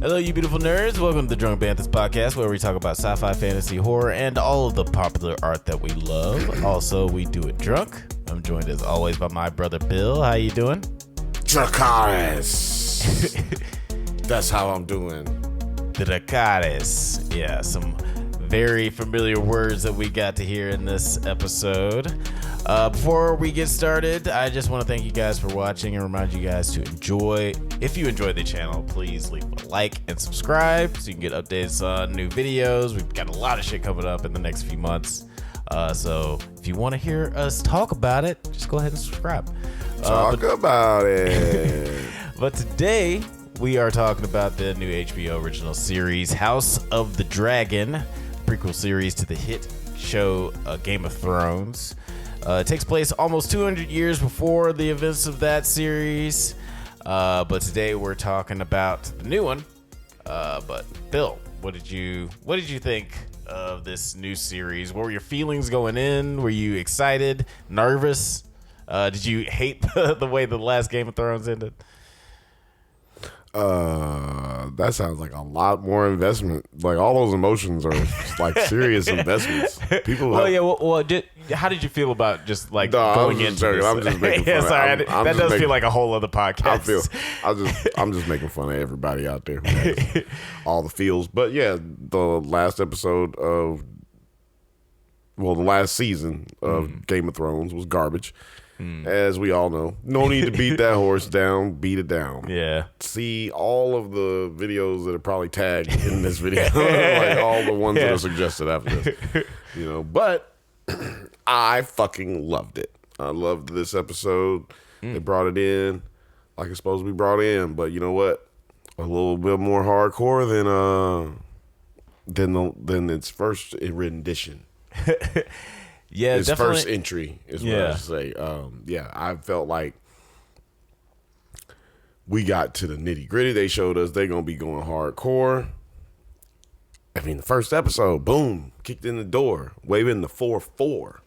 Hello, you beautiful nerds. Welcome to the Drunk Banthas podcast, where we talk about sci-fi, fantasy, horror, and all of the popular art that we love. Also, we do it drunk. I'm joined as always by my brother Bill. How you doing? Dracarys. That's how I'm doing. Dracarys. Yeah, some very familiar words that we got to hear in this episode. Before we get started, I just want to thank you guys for watching and remind you guys to if you enjoy the channel, please leave a like and subscribe so you can get updates on new videos. We've got a lot of shit coming up in the next few months. So if you want to hear us talk about it, just go ahead and subscribe. Talk about it. But today, we are talking about the new HBO original series, House of the Dragon, prequel series to the hit show Game of Thrones. It takes place almost 200 years before the events of that series. But today we're talking about the new one. But Bill, what did you think of this new series? What were your feelings going in? Were you excited, nervous? Did you hate the way the last Game of Thrones ended? That sounds like a lot more investment. Like all those emotions are like serious investments. People. How did you feel about just like No, going I'm just into joking. this? I'm just making fun. Yeah, sorry, I'm that just does making, feel like a whole other podcast. I'm just making fun of everybody out there. All the feels, but yeah, the last episode of, the last season of Game of Thrones was garbage. As we all know, no need to beat that horse down. Beat it down. Yeah. See all of the videos that are probably tagged in this video, like all the ones that are suggested after this. But I fucking loved it. I loved this episode. They brought it in like it's supposed to be brought in, but you know what? A little bit more hardcore than its first rendition. Yeah, his definitely. first entry is what I say. I felt like we got to the nitty gritty. They showed us they're gonna be going hardcore. I mean, the first episode, boom, kicked in the door, waving the 4-4.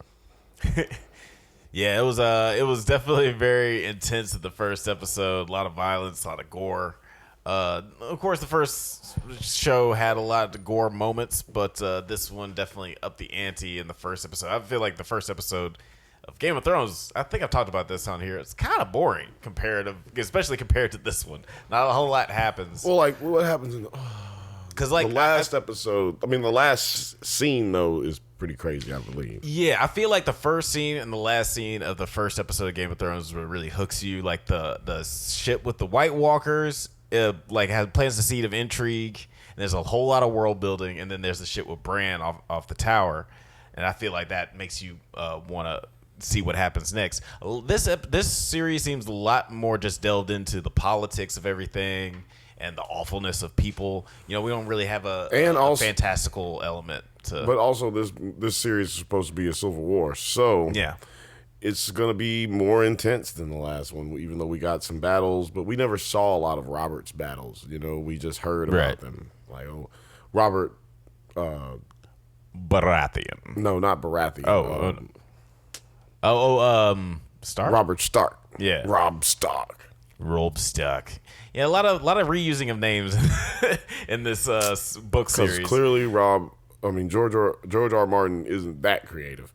Yeah, it was definitely very intense at the first episode. A lot of violence, a lot of gore. Of course, the first show had a lot of gore moments, but this one definitely upped the ante in the first episode. I feel like the first episode of Game of Thrones, I think I've talked about this on here, it's kind of boring especially compared to this one. Not a whole lot happens. Well, like, what happens in the last episode? I mean, the last scene, though, is pretty crazy, I believe. Yeah, I feel like the first scene and the last scene of the first episode of Game of Thrones really hooks you. Like, the shit with the White Walkers, plants the seed of intrigue, and there's a whole lot of world building, and then there's the shit with Bran off the tower, and I feel like that makes you want to see what happens next. This series seems a lot more just delved into the politics of everything and the awfulness of people. We don't really have a fantastical element to. But also, this series is supposed to be a civil war, so yeah. It's going to be more intense than the last one, even though we got some battles, but we never saw a lot of Robert's battles. We just heard about them. Like, Robert... Baratheon. No, not Baratheon. Stark? Robert Stark. Yeah. Rob Stark. Yeah, a lot of reusing of names in this book series. Because clearly George R. Martin isn't that creative.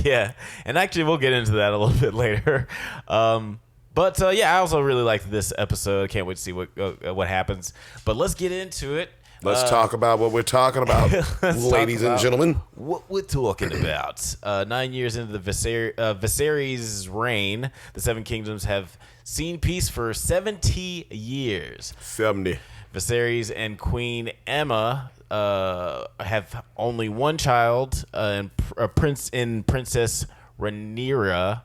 Yeah, and actually we'll get into that a little bit later. But I also really liked this episode. Can't wait to see what happens. But let's get into it. Let's talk about what we're talking about, ladies and gentlemen. What we're talking about. 9 years into the Viserys' reign, the Seven Kingdoms have seen peace for 70 years. 70. Viserys and Queen Aemma have only one child, Princess Rhaenyra.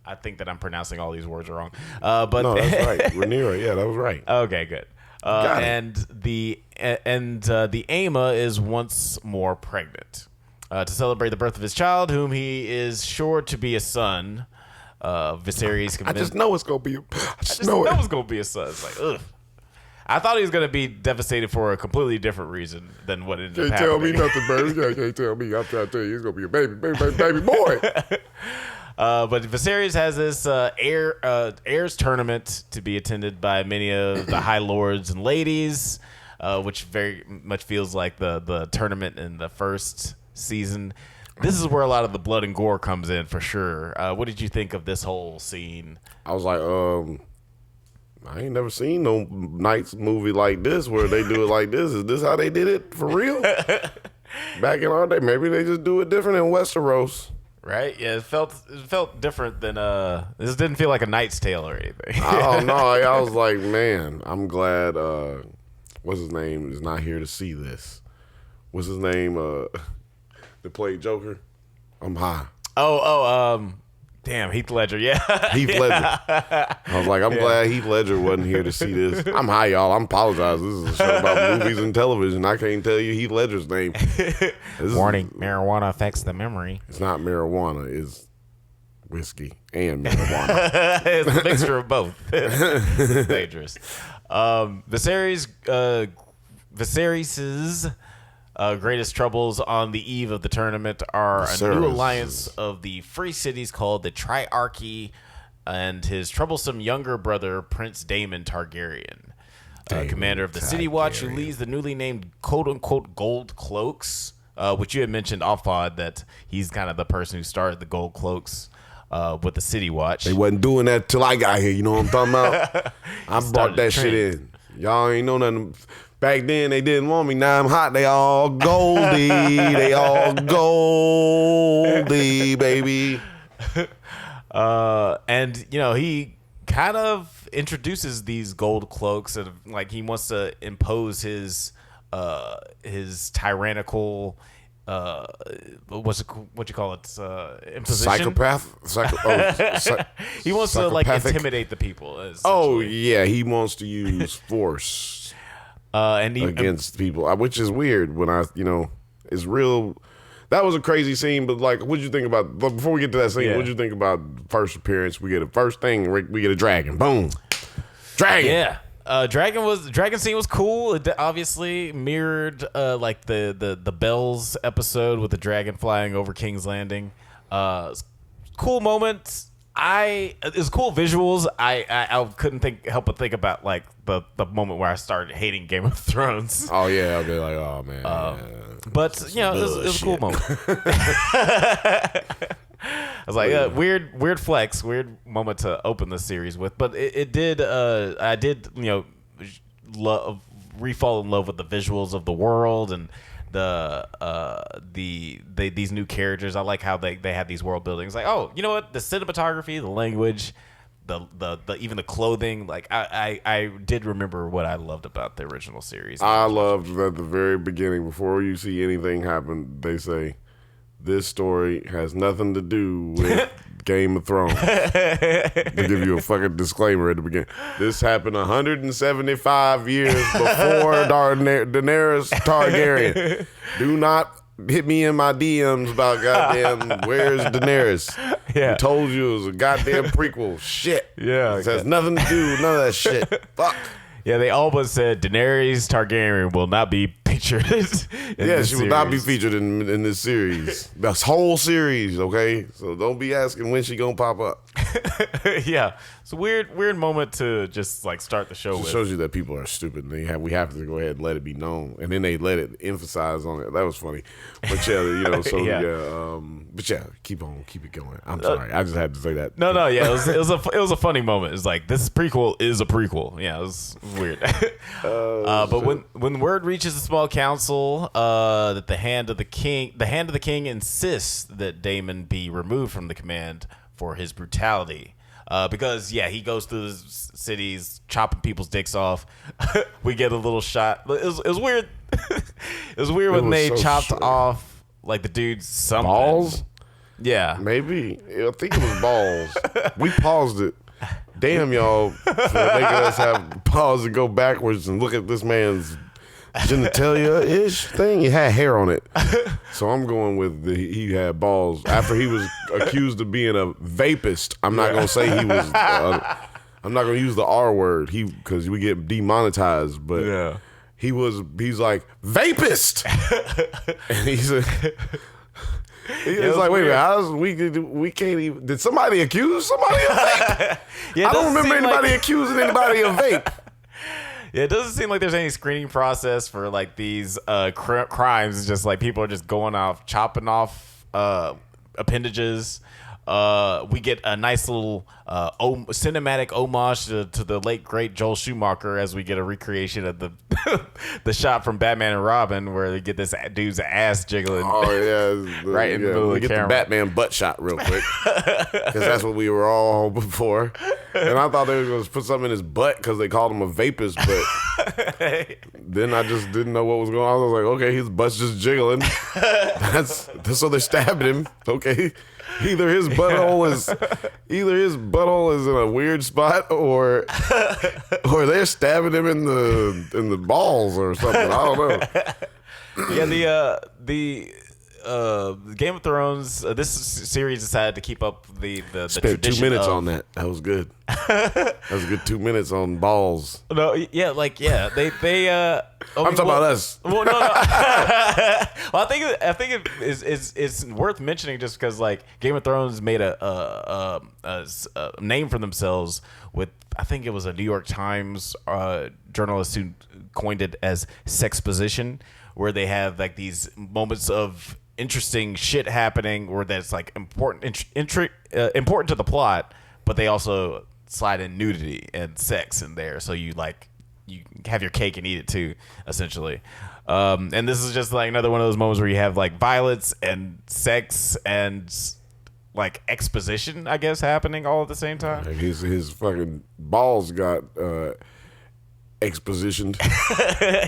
I think that I'm pronouncing all these words wrong. But no, that's right. Rhaenyra, yeah, that was right. Okay, good. And the Aemma is once more pregnant. To celebrate the birth of his child, whom he is sure to be a son, Viserys. I just know it's gonna be. I just know it's gonna be a son. It's like, ugh. I thought he was going to be devastated for a completely different reason than what ended up happening. Can't tell me nothing, baby. You can't tell me. I'm trying to tell you, he's going to be a baby boy. But Viserys has this heirs tournament to be attended by many of the high lords and ladies. which very much feels like the tournament in the first season. This is where a lot of the blood and gore comes in for sure. What did you think of this whole scene? I was like, I ain't never seen no Knights movie like this where they do it like this. Is this how they did it for real? Back in our day, maybe they just do it different in Westeros. Right? Yeah, it felt different than this didn't feel like a Knight's Tale or anything. Oh no, I was like, man, I'm glad what's his name is not here to see this. What's his name? That played Joker? I'm high. Damn, Heath Ledger, yeah. Heath Ledger. I was like, I'm glad Heath Ledger wasn't here to see this. I'm high, y'all. I'm apologize. This is a show about movies and television. I can't tell you Heath Ledger's name. Warning, marijuana affects the memory. It's not marijuana. It's whiskey and marijuana. It's a mixture of both. It's dangerous. Viserys's greatest troubles on the eve of the tournament are a new alliance of the free cities called the Triarchy and his troublesome younger brother, Prince Daemon Targaryen, commander of the City Watch, who leads the newly named quote-unquote Gold Cloaks, which you had mentioned off-pod that he's kind of the person who started the Gold Cloaks with the City Watch. They wasn't doing that till I got here. You know what I'm talking about? I brought that shit in. Y'all ain't know nothing. Back then, they didn't want me. Now I'm hot. They all goldy. They all goldy, baby. And, you know, he kind of introduces these gold cloaks and, like, he wants to impose his tyrannical, what you call it, imposition? Psychopath? He wants to, like, intimidate the people. Oh, yeah. He wants to use force. Against people, which is weird when it's real. That was a crazy scene, but like, what'd you think about, before we get to that scene, what'd you think about first appearance? We get a first thing, we get a dragon. Boom. Dragon. Yeah. Dragon scene was cool. It obviously mirrored like the Bells episode with the dragon flying over King's Landing. Cool moments. It's cool visuals. I couldn't help but think about like the moment where I started hating Game of Thrones. Oh yeah, I'll be like, oh man. But you know, it was a cool moment. I was like, weird flex, weird moment to open the series with. But it did. I did, you know, fall in love with the visuals of the world and these new characters. I like how they had these world buildings. Like, oh, you know what? The cinematography, the language, the even the clothing. Like, I did remember what I loved about the original series. I loved at the very beginning, before you see anything happen, they say this story has nothing to do with Game of Thrones. To give you a fucking disclaimer at the beginning. This happened 175 years before Daenerys Targaryen. Do not hit me in my DMs about goddamn where's Daenerys. Yeah. I told you it was a goddamn prequel. Shit. Yeah. It has nothing to do with none of that shit. Fuck. Yeah, they all but said Daenerys Targaryen will not be featured. She will not be featured in this series. This whole series, okay? So don't be asking when she gonna pop up. Yeah, it's a weird moment to just like start the show with. It shows you that people are stupid. And we have to go ahead and let it be known, and then they let it emphasize on it. That was funny, but yeah, you know. So but yeah, keep it going. I'm sorry, I just had to say that. No, yeah, it was a funny moment. It's like this prequel is a prequel. Yeah, it was weird. But when word reaches the small council that the hand of the king insists that Daemon be removed from the command for his brutality. Because he goes through the cities chopping people's dicks off. We get a little shot. It was weird. It was weird when they chopped off like the dude's something. Balls? Yeah, maybe. I think it was balls. We paused it. Damn y'all for making us have pause and go backwards and look at this man's genitalia-ish thing. He had hair on it. So I'm going with he had balls. After he was accused of being a vapist, I'm not going to say he was, I'm not going to use the R word because we get demonetized, but he's like, vapist! And he's it's like, wait a minute, we can't even, did somebody accuse somebody of vape? I don't remember anybody accusing anybody of vape. Yeah, it doesn't seem like there's any screening process for like these crimes. It's just like people are just going off, chopping off appendages. We get a nice little cinematic homage to the late great Joel Schumacher as we get a recreation of the the shot from Batman and Robin where they get this dude's ass jiggling. Oh yeah, right in the middle of the get camera. the Batman butt shot real quick because that's what we were all hoping for. And I thought they were going to put something in his butt because they called him a vapist, but then I just didn't know what was going on. I was like, okay, his butt's just jiggling. That's so they're stabbing him. Okay. Either his butthole is in a weird spot, or they're stabbing him in the balls or something. I don't know. Yeah, the Game of Thrones. This series decided to keep up the Spent 2 minutes on that. That was good. That was a good 2 minutes on balls. No, yeah, they. I'm talking about us. Well, no. Well, I think it's worth mentioning just because like Game of Thrones made a name for themselves with, I think it was a New York Times journalist who coined it as sexposition, where they have like these moments of interesting shit happening where that's like important to the plot, but they also slide in nudity and sex in there, so you have your cake and eat it too, essentially. And this is just like another one of those moments where you have like violence and sex and like exposition, I guess, happening all at the same time. Like his fucking balls got expositioned.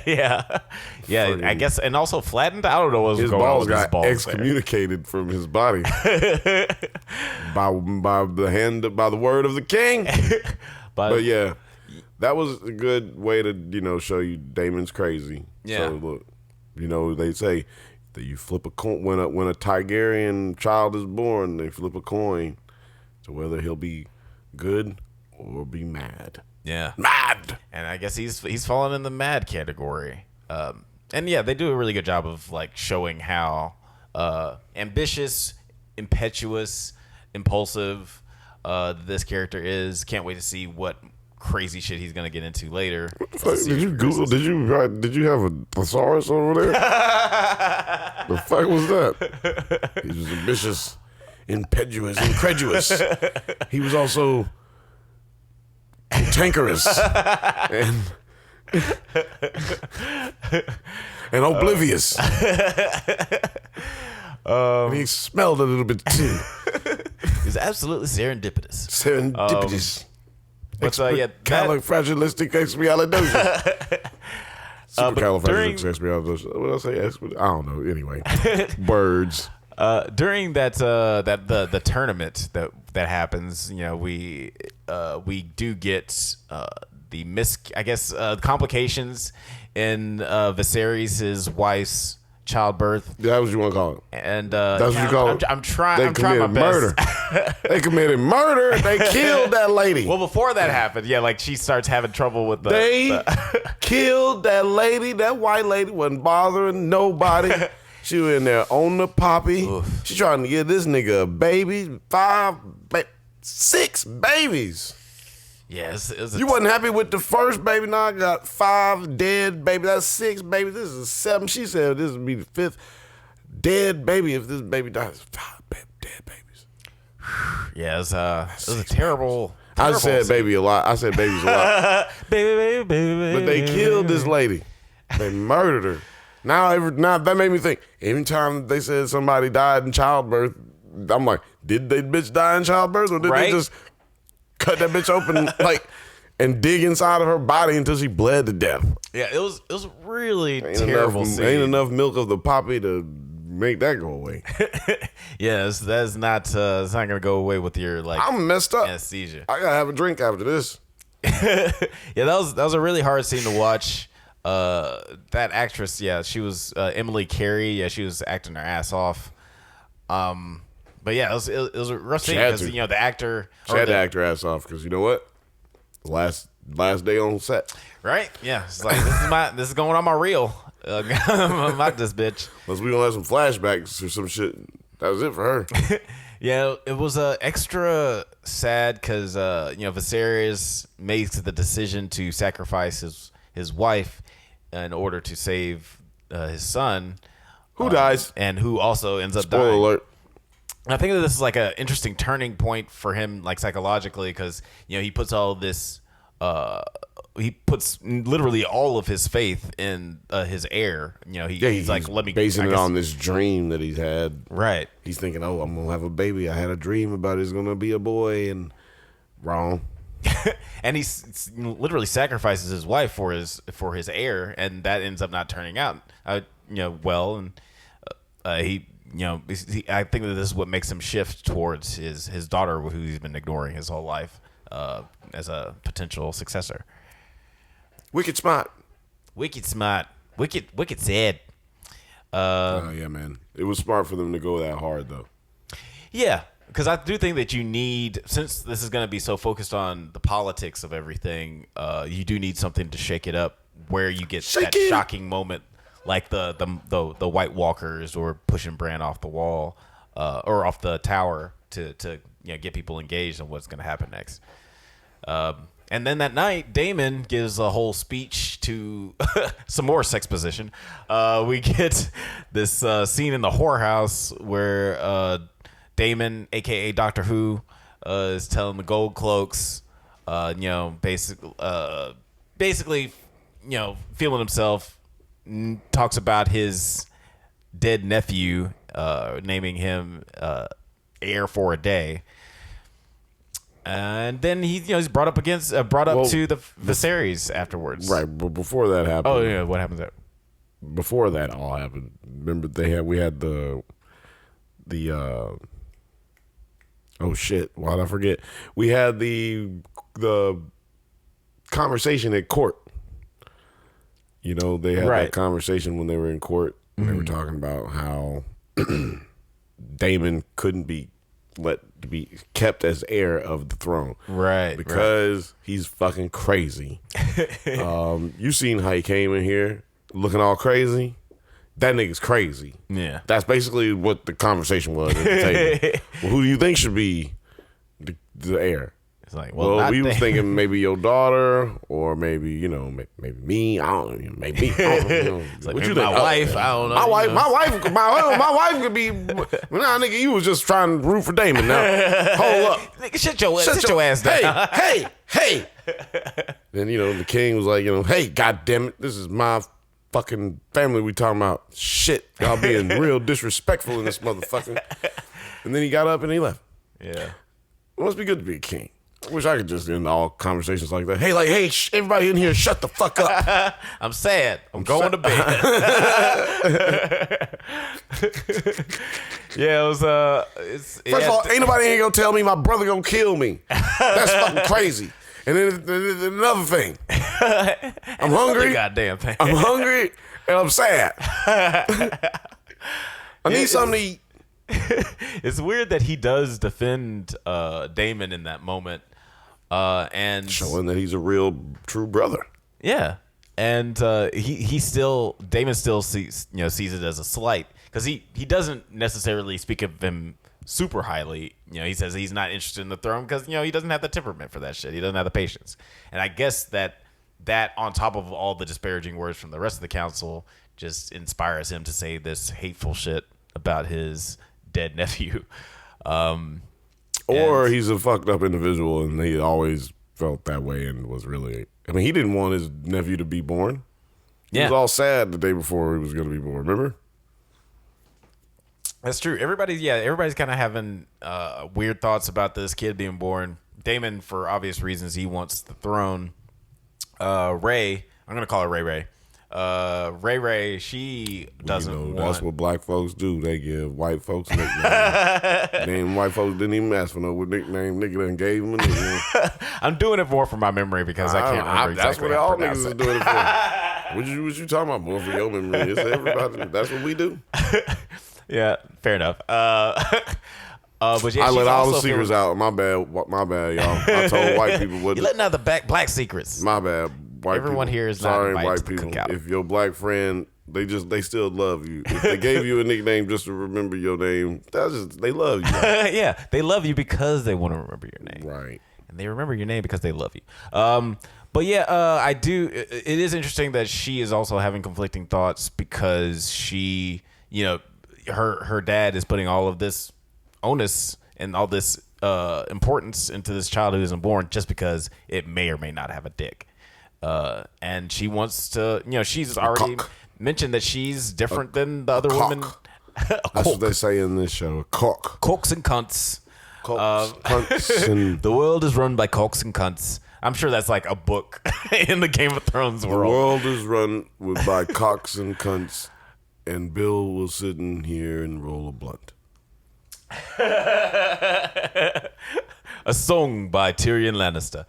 yeah, fucking, I guess, and also flattened. I don't know what's going on with his balls. Excommunicated from his body by the word of the king. But yeah. That was a good way to, show you Damon's crazy. Yeah. So look, they say that you flip a coin when a Targaryen child is born. They flip a coin to whether he'll be good or be mad. Yeah, mad. And I guess he's fallen in the mad category. And yeah, they do a really good job of like showing how ambitious, impetuous, impulsive this character is. Can't wait to see what crazy shit he's gonna get into later. Did you Google? Did you have a thesaurus over there? The fuck was that? He was ambitious, impetuous, incredulous. He was also cantankerous and oblivious. And he smelled a little bit too. He's absolutely serendipitous. Serendipitous. But yeah, Califragilisticexpialidocious. Supercalifragilisticexpialidocious. What did I say? I don't know. Anyway, words. During the tournament that happens, we do get the complications in Viserys' wife's childbirth. That's what you want to call it. And that's what you call it. I'm trying my best. Murder. They committed murder. They killed that lady. Well, before that happened, yeah, like she starts having trouble with They killed that lady. That white lady wasn't bothering nobody. She was in there on the poppy. Oof. She trying to give this nigga a baby. 6 babies. Yes, you wasn't happy with the first baby. Now I got 5 dead babies. That's 6 babies. This is 7. She said this would be the 5th dead baby if this baby dies. 5 dead babies. Yeah, it was a terrible. I said baby a lot. I said babies a lot. baby. But they killed this lady. They murdered her. Now that made me think. Every time they said somebody died in childbirth, I'm like, did they bitch die in childbirth, or did they just cut that bitch open and dig inside of her body until she bled to death? Yeah, it was really terrible. Ain't enough milk of the poppy to make that go away. Yes, that's not. It's not gonna go away with your I'm messed up. Anesthesia. I gotta have a drink after this. Yeah, that was a really hard scene to watch. That actress, yeah, she was Emily Carey. Yeah, she was acting her ass off. But yeah, it was a rough scene because the actor she had to act her ass off because you know what, last day on set, right? Yeah, it's like this is going on my reel. I'm out this bitch. Unless we don't have some flashbacks or some shit. That was it for her. Yeah, it was extra sad because Viserys makes the decision to sacrifice his wife in order to save his son, who dies and who also ends up Spoiler dying. alert. I think that this is like an interesting turning point for him, like psychologically, because he puts all this. He puts literally all of his faith in his heir. He's like, let me basing it on this dream that he's had. Right. He's thinking, oh, I'm gonna have a baby. I had a dream about it's gonna be a boy, and wrong. And he literally sacrifices his wife for his heir, and that ends up not turning out well. And he I think that this is what makes him shift towards his daughter, who he's been ignoring his whole life, as a potential successor. Wicked smart. Wicked smart. Wicked sad. Yeah, man. It was smart for them to go that hard, though. Yeah, because I do think that you need, since this is going to be so focused on the politics of everything, you do need something to shake it up, where you get shocking moment, like the White Walkers or pushing Bran off the wall, or off the tower to get people engaged on what's going to happen next. And then that night, Daemon gives a whole speech to some more sex position. We get this scene in the whorehouse where Daemon, a.k.a. Doctor Who, is telling the Gold Cloaks, basically, feeling himself, talks about his dead nephew, naming him heir for a day. And then he's brought up to the Viserys afterwards. Right, but before that happened. Oh yeah, what happens there? Before that all happened, remember we had the oh shit, why'd I forget? We had the conversation at court. They had that conversation when they were in court. Mm-hmm. They were talking about how Daemon couldn't be let to be kept as heir of the throne, right? Because he's fucking crazy. You seen how he came in here looking all crazy? That nigga's crazy. Yeah, that's basically what the conversation was at the table. Well, who do you think should be the heir? It's like, well, we was thinking maybe your daughter, or maybe maybe me. I don't know. Maybe me. I don't know. It's like, what you think? My wife. I don't know. My wife could be. Nah, nigga, you was just trying to root for Daemon. Now, hold up. Nigga, shut your ass down. Hey. Then the king was like, hey, goddamn it, this is my fucking family we talking about. Shit, y'all being real disrespectful in this motherfucker. And then he got up and he left. Yeah, it must be good to be a king. I wish I could just end all conversations like that. Hey, everybody in here, shut the fuck up. I'm sad. I'm going to bed. Yeah, it was. First of all, ain't nobody ain't gonna tell me my brother gonna kill me. That's fucking crazy. And then another thing, I'm hungry. Goddamn thing. I'm hungry and I'm sad. I need something to eat. It's weird that he does defend Daemon in that moment, and showing that he's a real true brother. Yeah, and Daemon still sees it as a slight, because he doesn't necessarily speak of him super highly. He says he's not interested in the throne because he doesn't have the temperament for that shit. He doesn't have the patience, and I guess that on top of all the disparaging words from the rest of the council just inspires him to say this hateful shit about his dead nephew. Or he's a fucked up individual and he always felt that way and was really, he didn't want his nephew to be born. He was all sad the day before he was going to be born, remember? That's true. Everybody's kind of having weird thoughts about this kid being born. Daemon, for obvious reasons, he wants the throne. Ray, I'm going to call her Ray. Ray, she doesn't want. That's what black folks do. They give white folks nicknames. Then white folks didn't even ask for no nickname. Nigga done gave them a nickname. I'm doing it more for my memory because I can't remember exactly. That's what all niggas is doing it for. What you talking about? More for your memory. It's everybody. That's what we do. Yeah, fair enough. But yeah, I let all the secrets out. My bad, y'all. I told white people what. You're letting out the black secrets. My bad. Everyone people. here is sorry, not white people. If your black friend, they still love you. If they gave you a nickname just to remember your name, they love you. Yeah, they love you because they want to remember your name. Right. And they remember your name because they love you. But yeah, I do. It is interesting that she is also having conflicting thoughts because she, her dad is putting all of this onus and all this importance into this child who isn't born just because it may or may not have a dick. And she wants to, she's already mentioned that she's different than the other women. That's what they say in this show. A cock. Cocks and cunts. Cunts and The world is run by cocks and cunts. I'm sure that's like a book in the Game of Thrones the world. world is run by cocks and cunts, and Bill will sit in here and roll a blunt. A song by Tyrion Lannister.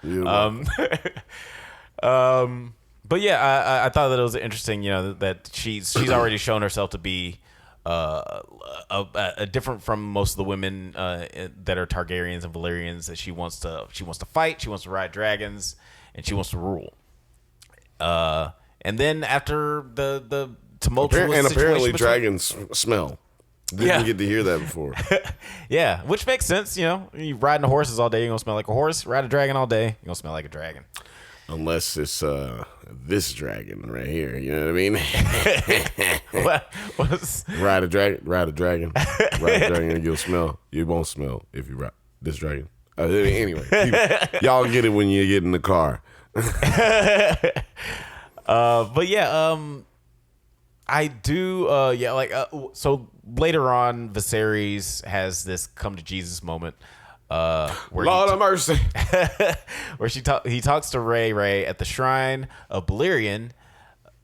But yeah, I thought that it was interesting, that she's already shown herself to be different from most of the women that are Targaryens and Valyrians. That she wants to fight, she wants to ride dragons, and she wants to rule. And then after the tumultuous and apparently situation dragons smell. Didn't get to hear that before. Yeah, which makes sense. You riding horses all day, you're gonna smell like a horse. Ride a dragon all day, you're gonna smell like a dragon. Unless it's this dragon right here, you know what I mean? Ride a dragon, and you won't smell if you ride this dragon. Anyway, y'all get it when you get in the car. But yeah, I do. So later on, Viserys has this come to Jesus moment. Where Lord of mercy. Where he talks to Ray at the shrine of Balerion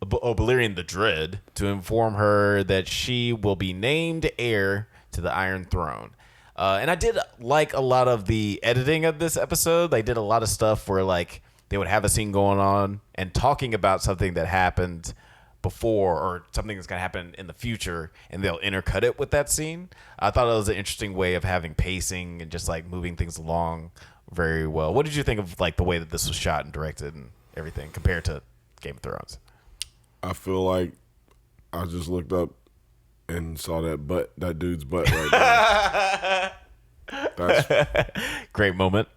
the Dread, to inform her that she will be named heir to the Iron Throne. And I did like a lot of the editing of this episode. They did a lot of stuff where like they would have a scene going on and talking about something that happened before or something that's going to happen in the future, and they'll intercut it with that scene. I thought it was an interesting way of having pacing and just like moving things along very well. What did you think of like the way that this was shot and directed and everything compared to Game of Thrones? I feel like I just looked up and saw that dude's butt right there. That's great moment.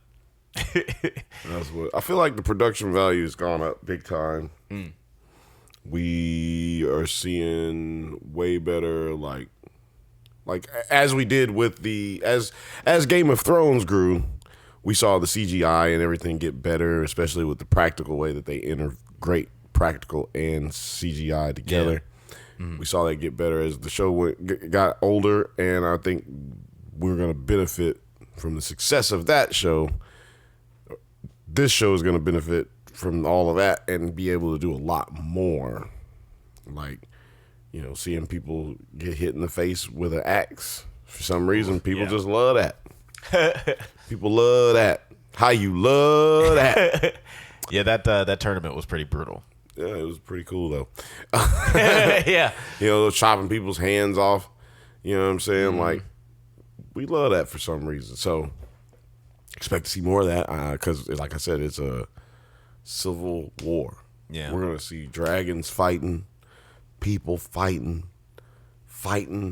That's what I feel like. The production value has gone up big time. We are seeing way better, like as we did with as Game of Thrones grew, we saw the CGI and everything get better, especially with the practical way that they integrate practical and CGI together. Yeah. We saw that get better as the show got older, and I think we're going to benefit from the success of that show. This show is going to benefit from all of that and be able to do a lot more, like seeing people get hit in the face with an axe for some reason. People just love that. People love that. How you love that? Yeah, that tournament was pretty brutal. Yeah, it was pretty cool though. Yeah, chopping people's hands off. You know what I'm saying? Like, we love that for some reason. So expect to see more of that because, like I said, it's a civil war. Yeah, we're gonna see dragons fighting, people fighting. Fighting.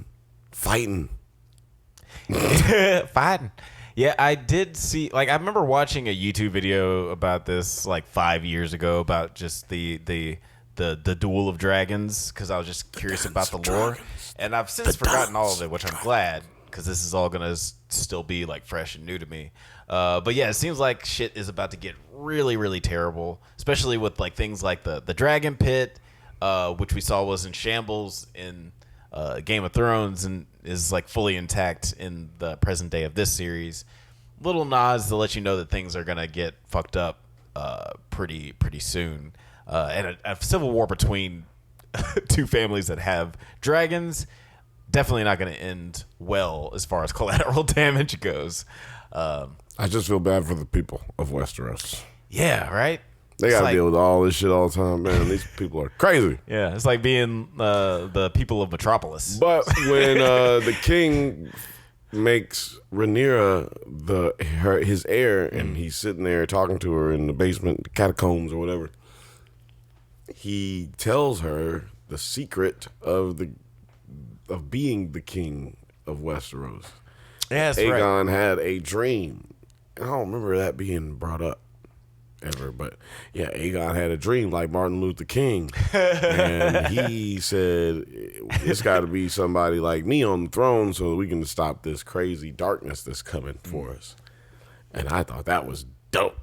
Yeah, I did see. Like, I remember watching a YouTube video about this like 5 years ago about just the duel of dragons because I was just curious about the lore, and I've since forgotten all of it, which I'm glad because this is all gonna still be like fresh and new to me. But yeah, it seems like shit is about to get really, really terrible, especially with like things like the dragon pit, which we saw was in shambles in Game of Thrones and is like fully intact in the present day of this series. Little nods to let you know that things are gonna get fucked up pretty soon. And a civil war between two families that have dragons definitely not going to end well as far as collateral damage goes. I just feel bad for the people of Westeros. Yeah, right? They got to deal with all this shit all the time, man. These people are crazy. Yeah, it's like being the people of Metropolis. But when the king makes Rhaenyra his heir, and he's sitting there talking to her in the basement, catacombs or whatever, he tells her the secret of being the king of Westeros. Yeah, that's Aegon had a dream. I don't remember that being brought up. ever. But yeah, Aegon had a dream like Martin Luther King, and he said it's got to be somebody like me on the throne so that we can stop this crazy darkness that's coming for us. And I thought that was dope.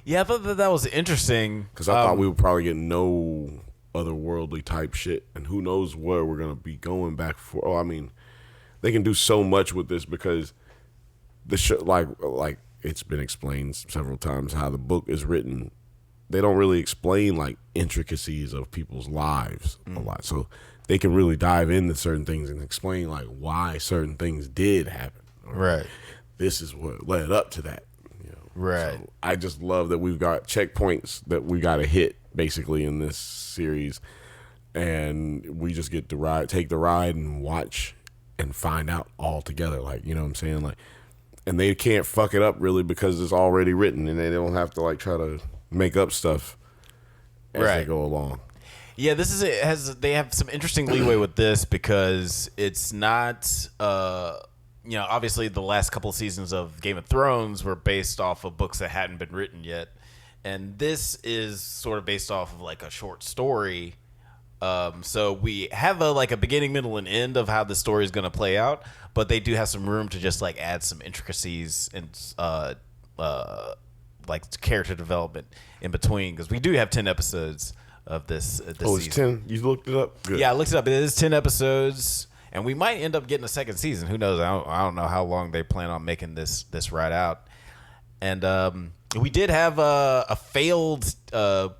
Yeah, I thought that was interesting because I thought we would probably get no otherworldly type shit, and who knows where we're gonna be going back for. Oh, I mean, they can do so much with this because the show, like it's been explained several times how the book is written. They don't really explain like intricacies of people's lives a lot, so they can really dive into certain things and explain like why certain things did happen. Right. This is what led up to that. Right. So I just love that we've got checkpoints that we got to hit basically in this series, and we just get to take the ride and watch and find out all together. Like, you know what I'm saying? Like, and they can't fuck it up really because it's already written, and they don't have to like try to make up stuff as they go along. Yeah, this is they have some interesting leeway with this because it's not. Obviously the last couple of seasons of Game of Thrones were based off of books that hadn't been written yet. And this is sort of based off of like a short story. So we have a beginning, middle, and end of how the story is going to play out. But they do have some room to just like add some intricacies and like character development in between. Because we do have 10 episodes of this Oh, it's season. 10? You looked it up? Good. Yeah, I looked it up. It is 10 episodes. And we might end up getting a second season. Who knows? I don't know how long they plan on making this ride out. And we did have a failed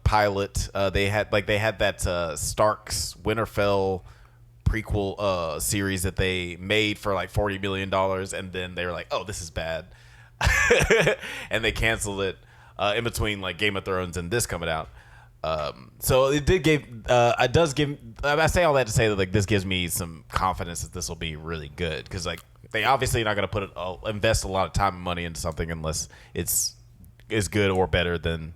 pilot. They had that Stark's Winterfell prequel series that they made for like $40 million, and then they were like, "Oh, this is bad," and they canceled it in between like Game of Thrones and this coming out. So it did give. It does give. I say all that to say that like this gives me some confidence that this will be really good because like they obviously not going to invest a lot of time and money into something unless it's as good or better than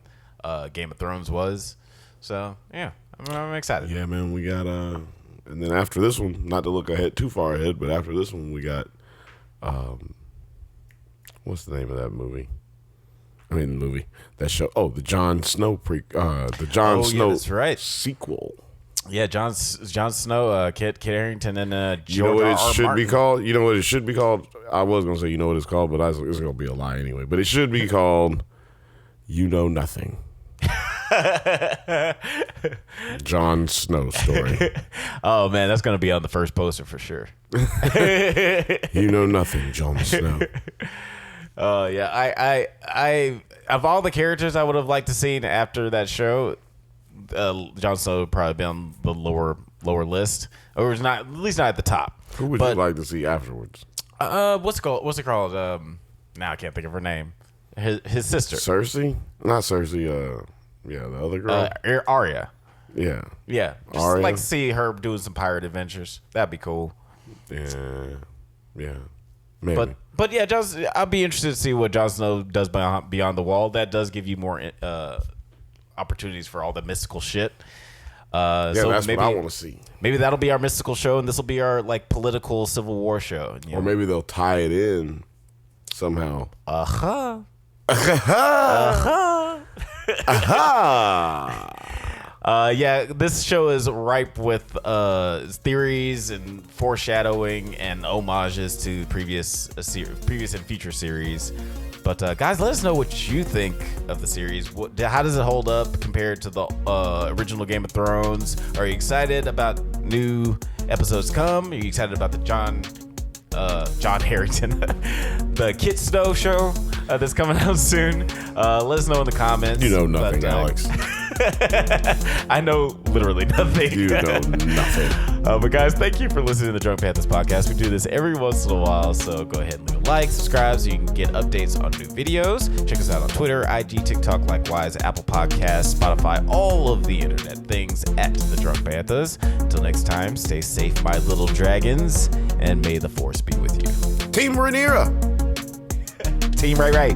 Game of Thrones was. So yeah, I'm excited. Yeah, man, we got and then after this one, not to look ahead too far ahead, but after this one we got what's the name of that movie? That show. Oh, the Jon Snow Snow that's right. sequel. Yeah, Jon Snow, Kit Harington, and George You know what it R. should Martin. be called? You know what it should be called? I was gonna say you know what it's called, but it's gonna be a lie anyway. But it should be called You Know Nothing. Jon Snow story. Oh man, that's gonna be on the first poster for sure. You Know Nothing, Jon Snow. Yeah, I of all the characters I would have liked to see after that show, Jon Snow would probably be on the lower list, or is not, at least not at the top. Who would you like to see afterwards? What's it called? Now I can't think of her name. His sister, Cersei, not Cersei. Yeah, the other girl, Arya. Yeah, Just Arya? like to see her doing some pirate adventures. That'd be cool. Yeah, maybe. But yeah, I'll be interested to see what Jon Snow does beyond the wall. That does give you more opportunities for all the mystical shit. So that's maybe, what I want to see. Maybe that'll be our mystical show, and this will be our like political Civil War show. Or maybe they'll tie it in somehow. Yeah, this show is ripe with theories and foreshadowing and homages to previous and future series. But guys, let us know what you think of the series. How does it hold up compared to the original Game of Thrones? Are you excited about new episodes to come? Are you excited about the John Harrington, the Kit Snow show that's coming out soon? Let us know in the comments. You know nothing, Alex. I know literally nothing. You know nothing. But guys, thank you for listening to the Drunk Banthas podcast. We do this every once in a while, so go ahead and leave a like, subscribe so you can get updates on new videos. Check us out on Twitter, IG, TikTok, likewise, Apple Podcasts, Spotify, all of the internet things at the Drunk Banthas. Until next time, stay safe, my little dragons, and may the force be with you. Team Rhaenyra. Team Ray Ray.